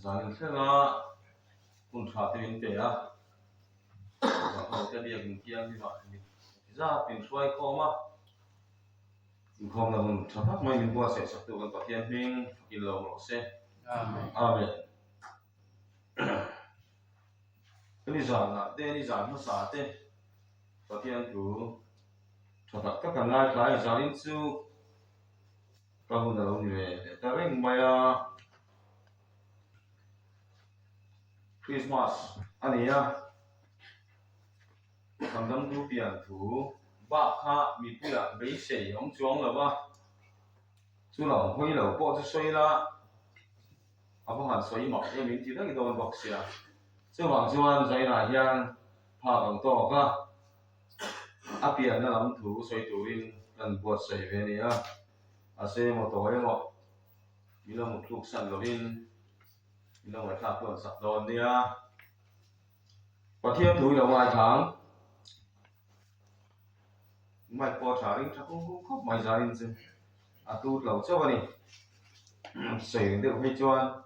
Zain thela kun tha tin te a ho te bia kin kiang ni ma ni za pin suai ko ma khom na hun tha mai min bua se sak tu kan pathian hing ki lo lo se amen ni za na te ni za ma sa te pathian tu tha ka kan ngai kai za in chu ka hun na lo ni ve ta reng mai a Christmas ani a thằng đâm tu tiền thủ ba ha mi puya bei sei ông chuang la ba chu lo hoi lo po chu soi la abo han soi ma e min ti da ki don box ya chu wang chuan zai na hian pha bang to ka a pian na lam thu soi tu in kan buat sei ve ni a se mo to e mo mi lo mo thuk san lo in mi lo mai tha tuan sak don ni a pathian thu lo ngai thang mai po thả ring chắc cũng khóc mai ra in chứ à tu lâu cho vậy sấy được hay cho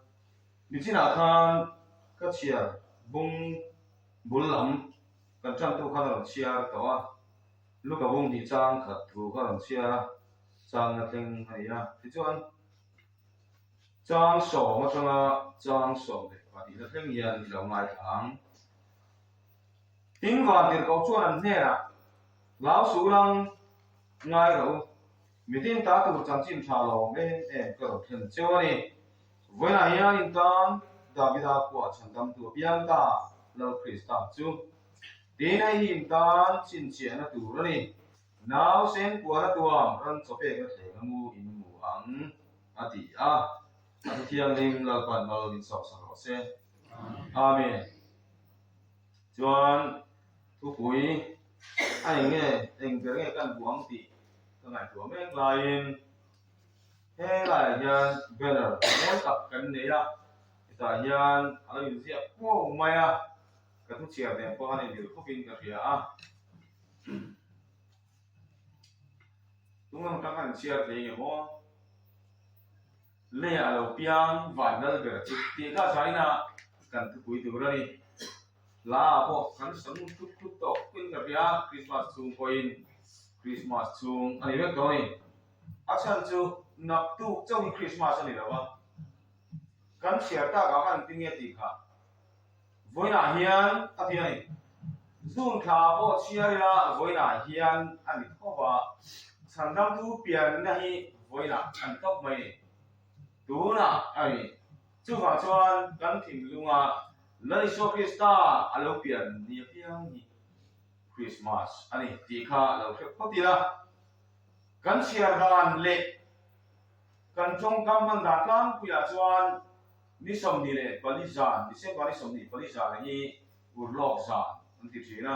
đi chỉ nào khan các chia bung bún lắm cần trang tu khan làm chia đó lúc cả bung thì trang khát tu khan làm chia trang là thằng này à thì cho anh trang sổ mà trang sổ này và thì là thằng hiền thì lâu ngày tháng tiếng vàng thì câu chuyện là thế à lão số lăng ngay rồi mình tin ta tu chẳng chim thà lòng bên em cái đầu thiên châu này với lại nhà in tan David của chẳng tâm tu biang ta lâu Christa chú đến nay in tan xin chuyện là tu rồi này nào xem của là tu am răn cho bé cái thể ngu in mù ăn ati ati thiang linh là quan vào in sọc sọc xe amen chuan tu quý anh nghe anh cái nghe căn buông thì cái ngày của mấy lại thế là nhân banner mỗi tập cái này là tại nhân ở đây gì ô mày cái thứ chia này có hai điều không pin cái gì đúng không các anh chia thì nhiều không lẽ là piang vài nơi cái thì cái trái na cần thứ quý từ đây là bộ khán sống chút chút tốt quên cái gì Christmas chung coin Christmas chung anh biết rồi asan chu nak tu trong Christmas ani lawa kan share ta ga kan tinge ti kha voina hian atiani zun kha bo chia la voina hian ani khowa sandam tu pian na hi voina an tok mai tu na ai chu wa chuan kan thim lunga lai so Krista alo pian ni piang ni Christmas ani ti kha lo khep khoti la kan share dan le kan chong kam man da tlang puya chuan ni som ni le palizan ni se pali som ni palizan ni urlok zan an ti thina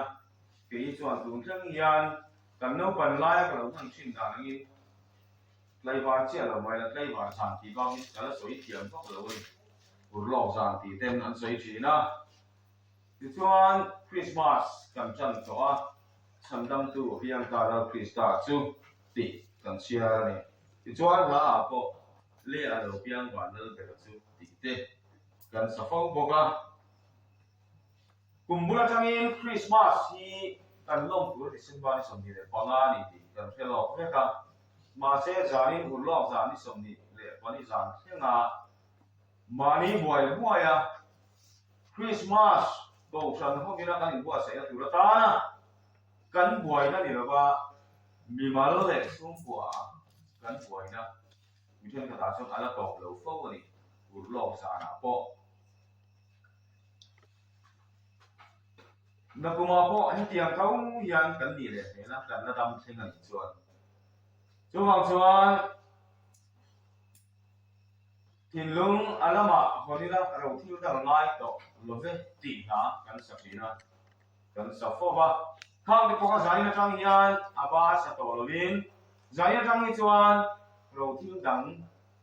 ke chuan tun thang hian kan no pan lai ka lo thang thin da ngi lai ban chia lo mai la lai ban san ti bang ni kala soi thiam thok lo ni urlok zan ti ten an soi thina ti chuan Christmas kan chan to a chandam tu hiang ta ra Krista chu ti kan sia ni ti chuan la po le a lo piang wan le be chu ti te kan sa fo boka kumbula changin Christmas hi kan long tu December ni som ni le panga ni ti kan phelo ka ma se zanin urlok zan ni som ni le pani zan thenga mani boy boya Christmas bo san ho mi na kan bo sa ya tu la ta na kan boy na ni la ba mi mal le sum bua kan boy na mi then ka ta chong ala ko lo fo ni urlok sa na po na kuma po anh tiang kau yang kan ni le na kan na dam thing ani chuan chuwang chuan tin lung alama honila ro thil dang ngai to lo ve ti na kan sa pina kan sa fo ba khang de ko ka zai na tang yan aba sa to lovin zai na tang ni chuan ro thil dang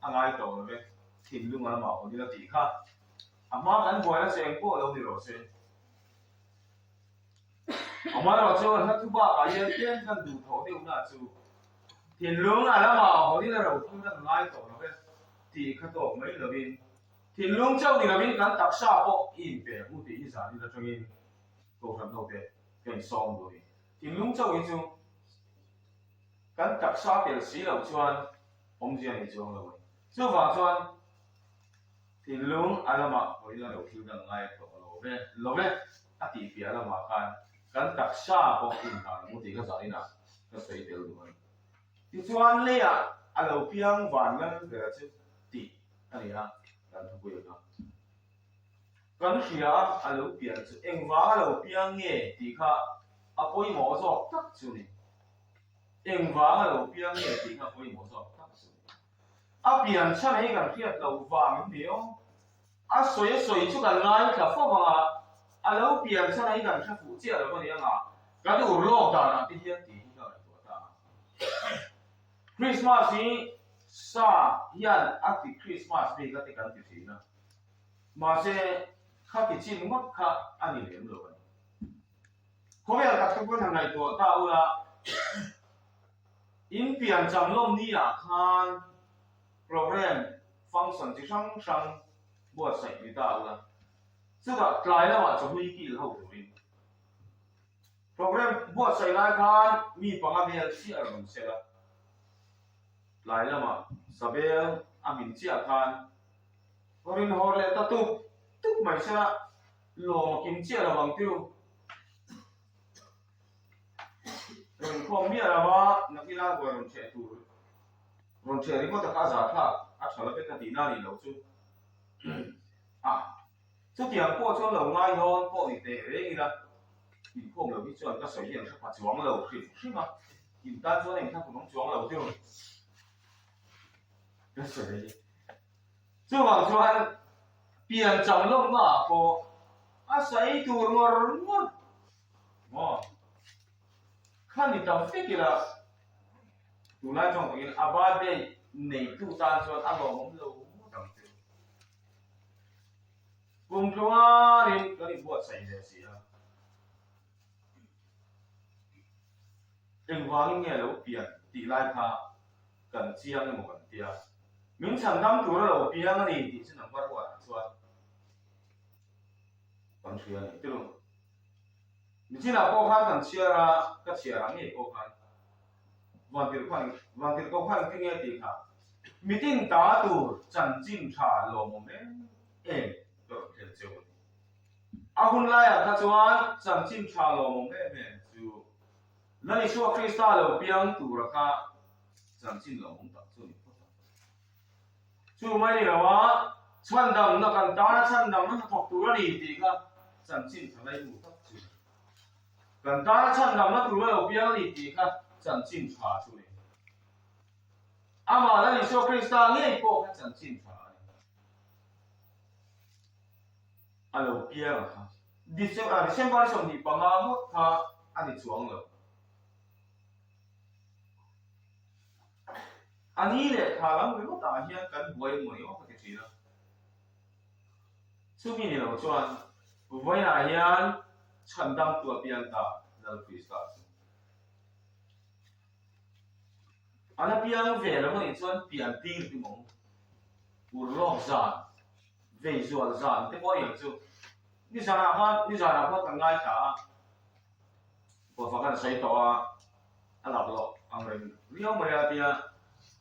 angai to lo ve tin lung alama honila ti kha ama kan boy la seng po lo ni ro se ama ro chuan na tu ba ka yen ten kan du tho de na chu tin lung alama honila ro thil dang ngai to lo ve ti kha to mai lovin thì lung châu thì là bên cắn đặc sa bộ in về mu thì như sao đi là trong in cầu thần đầu thế cái song rồi thì lung châu in chung cắn đặc sa thì là xí đầu chuan ông gì này chuan rồi chưa vào chuan thì lung alama hồi là đầu tiên là ngay tổ lô về à thì phía là mà cắn đặc sa bộ in hàng mu thì cái sao đi nào cái sấy đều rồi thì chuan lê à đầu piang vàng ngân về là chứ thì anh ấy kan thu bui ka kan khia alo pian chu engwa lo piang nge ti kha apoi mo zo tak chu ni engwa lo piang nge ti kha apoi mo zo tak chu ni a pian cha nei kan khia lo wang dio a soi chu kan ngai ka fo ba alo pian cha nei kan kha fu chia lo ni nga ka du lo da na ti hian ti ka to ta Christmas ni sa yan ati Christmas ni ka ti kan ti si na mà sẽ khác cái chi mất khác anh ấy liền rồi, có vẻ là các cái thằng này của tao là in tiền chẳng lông đi à khan program function chỉ sang sang buat sai đi tao là, chứ là lại là mà cho huy kỳ là hậu rồi, program buat sai lại khan mi bằng anh ấy chỉ ở mình sẽ là lại là mà sabe anh mình chỉ ở khan Korin hole ta tu mai sa lo kim chia la bang tiu ron khom mi la wa na kila go ron che tu ron che ri ko ta ka za tha a chala pe ka ti na ni lo chu chu tiang po chu lo ngai hon po ni te re ni la ki khom lo bi chuan ka soi hian ka pa chuang lo khi ma kim ta chuan em tha ku nong chuang lo tiu ka soi chú bảo cho anh tiền chẳng lông mà cô à say tour ngor ngor khăn đi tàu phết kìa tụi nó trong cái abade này tụ tan cho ăn vào món lâu tầm tiêu cùng cho anh cái đi buat say để gì à đừng hoang nghe lâu tiền tỷ lại tha cần chiang một cần tiền mình chẳng đâm chủ là đầu piang này thì sẽ nằm bắt quả chuột còn chuyện này tức là mình chỉ là câu khăn cần chia ra các chia ra nghe câu khăn hoàn tiền câu khăn kinh nghiệm thì cả mình tin ta tu chân chính trả lo một bên em được hiện chưa hôm nay ta chuan chân chính trả lo một bên em chú lần này số Krista lo piang tu ra cả chân chính lo một tập chú chú mấy là wa chân đầm nó cần ta chân đầm nó thuộc tu ra đi thì cả chân chính thằng này đủ tất chú cần ta chân đầm nó tu ra đầu biếng đi thì cả chân chính trả chú này mà là đi số Krista nghe cô cái chân chính trả này đầu biếng à December xong thì bằng áo mất ha anh đi xuống rồi anh ấy là thằng lắm với một đại hiện cần với một yếu cái gì đó, suy nghĩ nhiều chuyện, với đại hiện chân đam tua biên ta là Krista, anh ấy biên về là cái chuyện biên tiền thì mong, uổng giàn, về ruộng giàn thì bao nhiêu chứ, như sao nào thằng ngay cả, bộ phận cái xây tòa, anh làm lo, anh ấy nhiều mấy cái tiền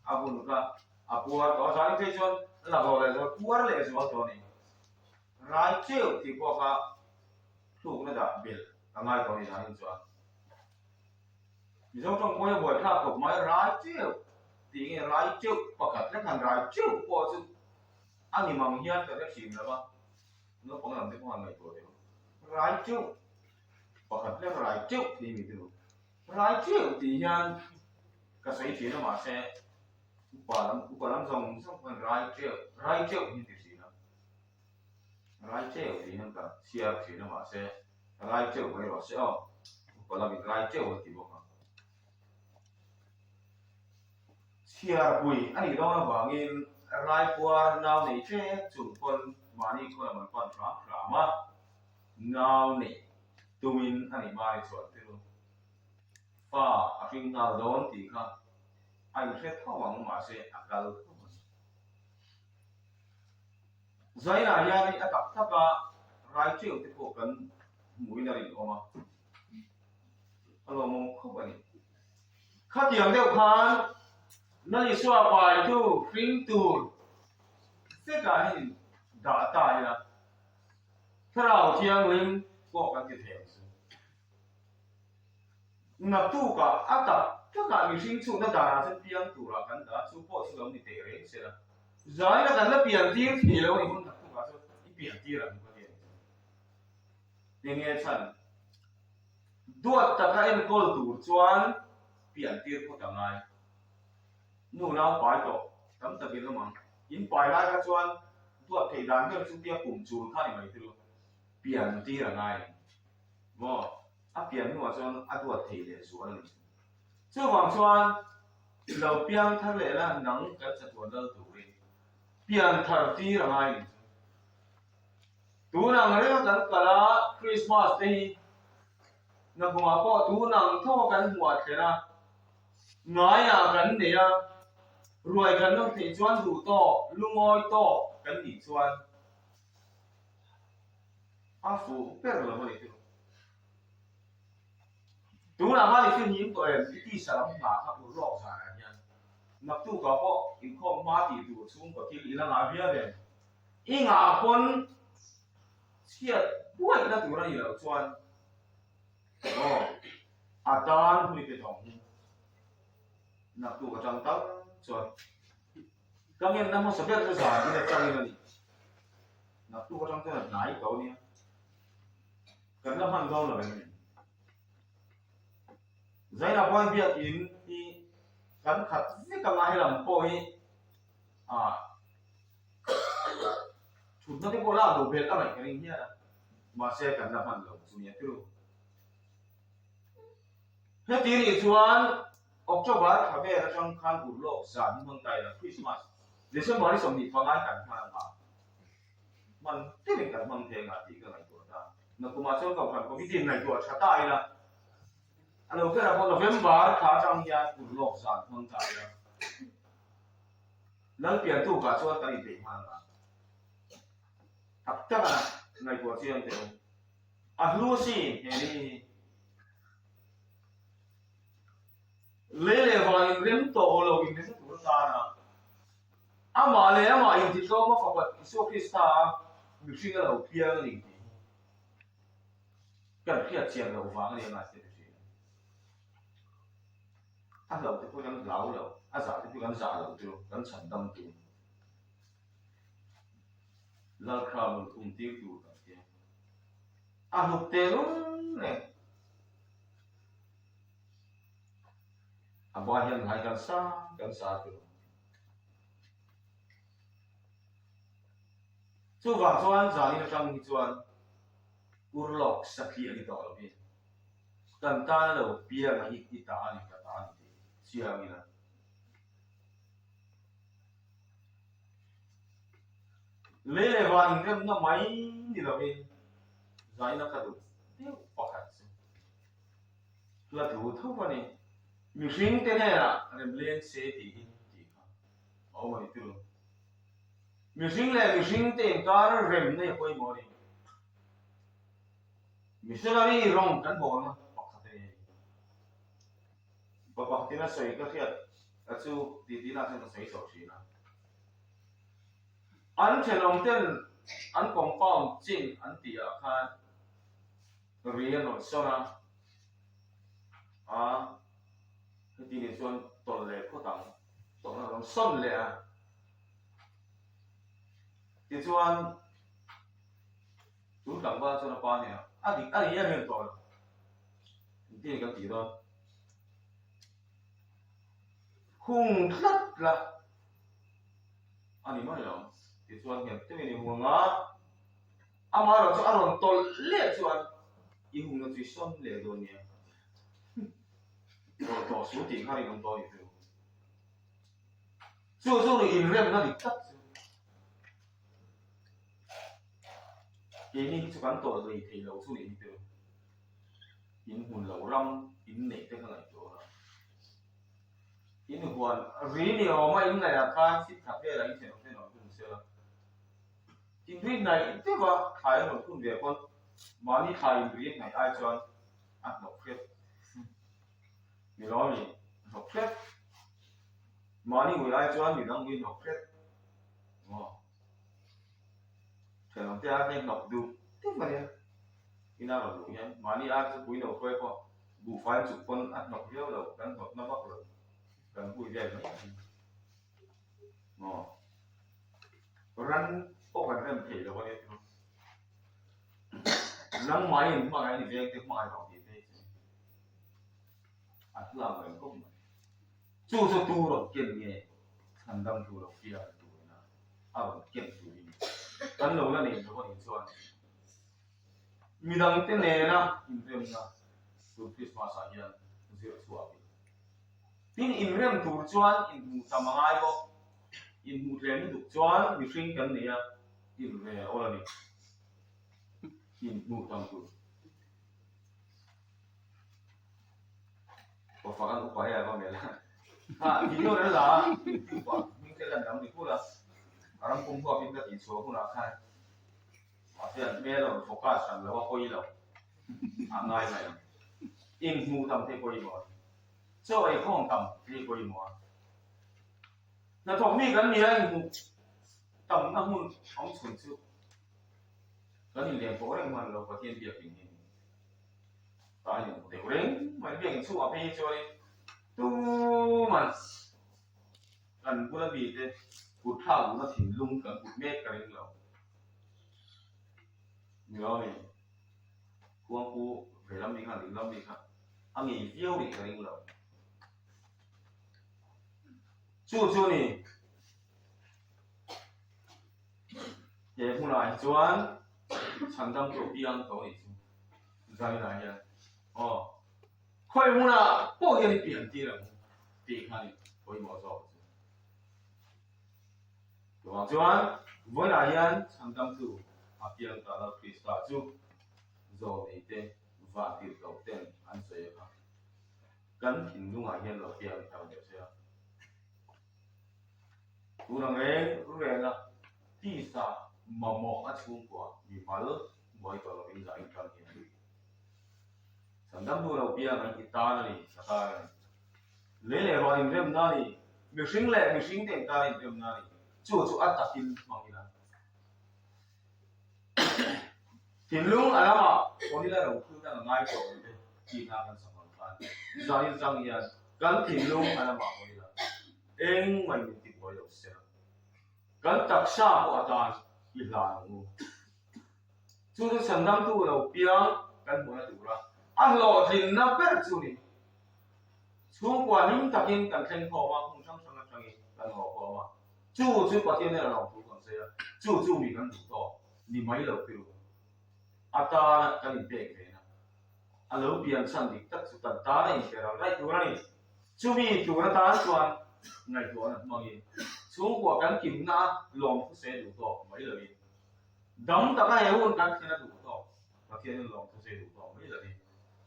abun ka apuar to sari te chon la go le so puar le so to ni rai cheu ti ko ka thu na da bil angai to ni hanin chuan zo trong ko boy tha ko mai rai cheu ti nge rai cheu pakat le kan rai cheu ko chu ani mang hian ta le sim la ba no pong lam te ko ngai to de rai cheu pakat le rai cheu ti mi tu rai cheu ti hian ka sai chi na ma se quả lắm dòng xong còn rai triệu như thế gì nữa rai triệu thì hơn cả chia thì nó mà sẽ rai triệu với nó sẽ quả là bị rai triệu thì bộ chia bùi anh ấy đó bảo nghe rai qua nào này chế chủ quân mà đi qua một con phá mà nào này tụi mình anh ấy mai chuẩn thế luôn pha à phim nào đó thì khác anh sẽ thao bằng mà sẽ akal zai na ya ni atak taka rai chiu te ko kan mui na rin oma alo mong khop ani khát tiếng đều khan nơi xóa bài tu phim tu tất cả hình đã tài là thế nào thiên linh có cái gì theo ngập tu cả áp tập tất cả mình sinh chung nó đã là tiếng tu là cái đó chú bỏ chú ông đi để đấy sẽ là giải là cái nó biển tiếng thì lâu thì không ngập tu cả số biển tiếng là không có tiếng tiếng nghe chân đuổi tất cả em câu tu chuan biển tiếng có tầm này nụ nào bài tổ tấm tập biệt lắm mà in bài lại các chuan đuổi thầy đàn cái chúng ta cùng chú khai mày từ biển tiếng là ngay mà biển nhưng mà chuan đuổi thầy để xuống này chứ hoàng chuan đầu biển thằng lẽ là nắng cái chặt tuần đâu đủ đi biển thật tiếng là ngay tú nàng đấy cái cả là Christmas đây nó cũng có tú nàng thâu cái mùa thế nào nói à cái này à rồi cái nó thì chuan đủ to lung ngồi to cái gì chuan phụ biết rồi mà đi tú nàng hai thì nhìn tụi em đi sao mà các bố lọ ra này nha nạp tu có bộ in không mà thì đủ xuống có khi là ngã bia đấy in ngã con chiết bụi nó tú là nhiều chuan tan huy cái thòng nạp tu có trong tóc chuan các em đang muốn sắp biết cái gì thì chắc là gì nạp tu có trong cái là nái cậu nhé cần nó hàng đâu là vậy giấy là quan biệt in thì cần khát rất là hay làm bôi chúng nó cái bộ làm đồ biệt ở cái này mà sẽ cần làm hàng đầu chủ nghĩa tiêu hết tí thì chuan October thà về là trong khăn ủ lộc sản mương tây là Christmas để xem mọi người đi phang ai cần hàng mà mình thế mình cần mang theo ngã thì cái này của ta nó cũng mà trong cầu có cái tiền này của chả tai là anh ok là vào November khá trong nhà ủ lộc sản mương tây là nâng tiền tu cả cho cái gì hàng mà thật chắc là này của riêng thì Lucy thì lấy lệ vào những tổ lầu những cái thứ ta nè mà lấy mà in thì có mà phật vật số Christa mình suy nghĩ là bia cái gì cần khi tiền là vàng này là gì lầu thì tôi gắn lão lầu giả thì tôi gắn giả lầu tôi gắn sản đâm tôi là khá một công ty tôi cái lúc tiền luôn này bao nhiêu ngày gần xa rồi chú vàng chuan giải nó trong chuan urlok sakhi ani to lo kan ta lo pia ma hi ta ani ka ta ani sia mi na le wa ingrem na mai ni lo bi giải nó ka du tiêu pakhat la du thu pa ni mi ring te ne la rem len se ti ka au mai tu mi ring te kar rem ne koi mo ni missionary rong kan bo na pakate paktina soi ka khiat achu ti na chen soi so chi na an chelong ten an compound chin an ti a khan rian no sona ti ni chuan tol le pho tang tol na son le a ti chuan tu tang ba chuan pa ni a ya hen to ti ka ti do hung thlat la ani ma lo ti chuan hem te ni hunga ama ro chu aron tol le chuan i hung na chu son le do ni to su ti khari ngam to ni chu ni in rem na di tat cái này chú cán tổ rồi thì lâu số này được in hồn lâu rong in nệ thế này chỗ đó in hồn rí nhiều mà in này là khai xịt tháp đây là in sẽ không thể nói cũng xưa in read này thế mà thải một cũng về con mà đi thải read này ai cho ăn học phép mình nói mình học phép mà đi người ai cho mình đang nguyên học phép phải làm thế anh học đủ thế mà đi cái nào là đủ nhá mà đi ai cho quý đầu quay con đủ phải chụp con ăn học phép đầu cần học nó bắt rồi cần quý về nó rắn có phải rắn thể là bao nhiêu rắn máy mà cái gì về cái máy học gì thế à làm người cũng chú cho tu rồi kiến nghe thành đăng tu rồi kia tu na à kiến tu đi cái lâu là này nó có những chuyện mình đang tên này na in rem na tu Christmas aja zero suapi tin in rem tu chuan in mu tamangai ko in mu rem tu chuan mi hring kan nia in ve ola ni in mu tam tu có phải ăn upaya apa mela ha video đó là mình sẽ làm đóng đi cô là orang kumpu apin ka tiso ko na khai afian me lo focus san lo ko ilo angai mai in mu tam te ko imo so ai khong tam te ko imo na thong mi kan mi ai mu tam na mun ong chun chu kan ni le ko reng man lo ko tien bia pin ni ta ni de reng mai bia chu api choi tu man kan pula bi te cụt thảo nó thỉnh lung cả cụt mét cả lên lầu nhớ này cuông cu về lâm đi hàng đến lâm đi khác anh nghỉ phiêu đi cả lên lầu chú này về hôm nay chuan sản phẩm của biang tổ này chú ra này nha khoai hôm nào bao nhiêu tiền tiền là tiền hay coi bỏ rồi Tuan tuan, với lại anh sang năm tu, apian ta là Krista chú, rồi này thế và tiêu đầu tiên anh sẽ học, cần hình dung ai hiện là pian ta được chưa? Tu năng nghe là tí sa mà mò ăn chung qua, vì mà lỡ mỗi cái là bây giờ anh cần hiện đi. Sang năm tu là pian anh kita này, sata này, lấy vào anh rem này, mình sinh tiền ta anh rem này. Chú ăn tập tin mang đi là tin lung à mà con đi là đầu tư là ngay chỗ này tin là cần sản phẩm ăn giờ như rằng như cần tin lung à mà con đi là em mình tin vào đầu xe cần tập sa của ta đi làm ngu chú tôi sản phẩm tu đầu piang cần muốn là đủ ra ăn lò thì nó biết chú đi xuống qua những tập tin cần thành khổ mà không trong trong cần khổ mà chú把天那个老头讲谁啊？chú你跟土多，你没了标。阿达跟你别个呢，阿老边上的得就等打呢，给他来多呢。chú mi多那打算，挨多呢，冇嘢。中国跟金那老夫谁土多没了的，等大家有问跟天那土多，把天那老夫谁土多没了的，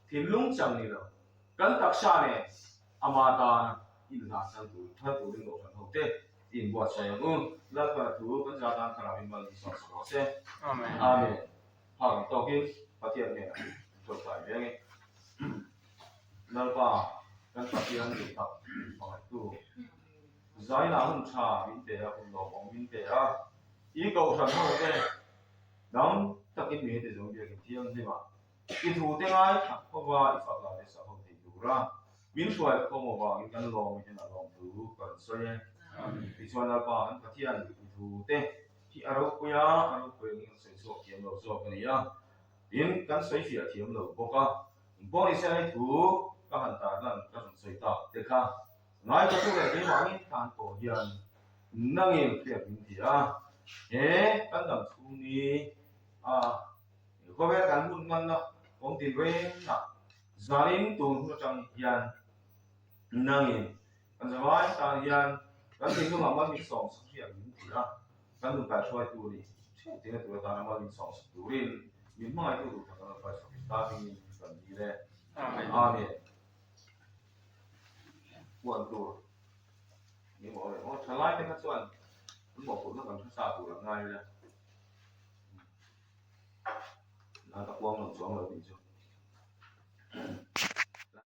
天龙讲的了，跟特下呢，阿妈达一直打上土，他土的老传统的。in buat saya lalu pada tu penjelasan kalau imbal di sosial se amin hal tokin patian ni terus ni lalu kan patian di tak tu zai na hun cha min te a hun lo bong min te a i kau san ho te dam takin mi te jong dia ki tiang ni ma i thu te ngai ko wa i fa la de sa ho ti du ra min suai ko mo wa in kan lo mi na lo tu kan so ye thì cho là bà anh phát hiện thu tê thì ở đâu cũng những sự số kiếm đầu số cái này á đến cắn xoáy phía kiếm đầu bố đi xe thu các hành tài là các phần xoáy tạo để khá nói cho tôi là cái món những thằng cổ hiền năng nghiệm việc mình thì cắn đầm thu ni có vẻ cắn buôn ngon đó công ty về gia đình tuần nó trong hiền năng nghiệm cắn giờ nói ta hiền kan tin nung amal min song sa siya min tira kan nung ka choi tu ni tin na tu ta amal min song tu rin min ma tu ta na pa sa ta min kan ni le amen buat tu ni mo le mo chalai te ka chuan mo ko na kan sa tu la ngai le ta quăng lòng xuống rồi thì chưa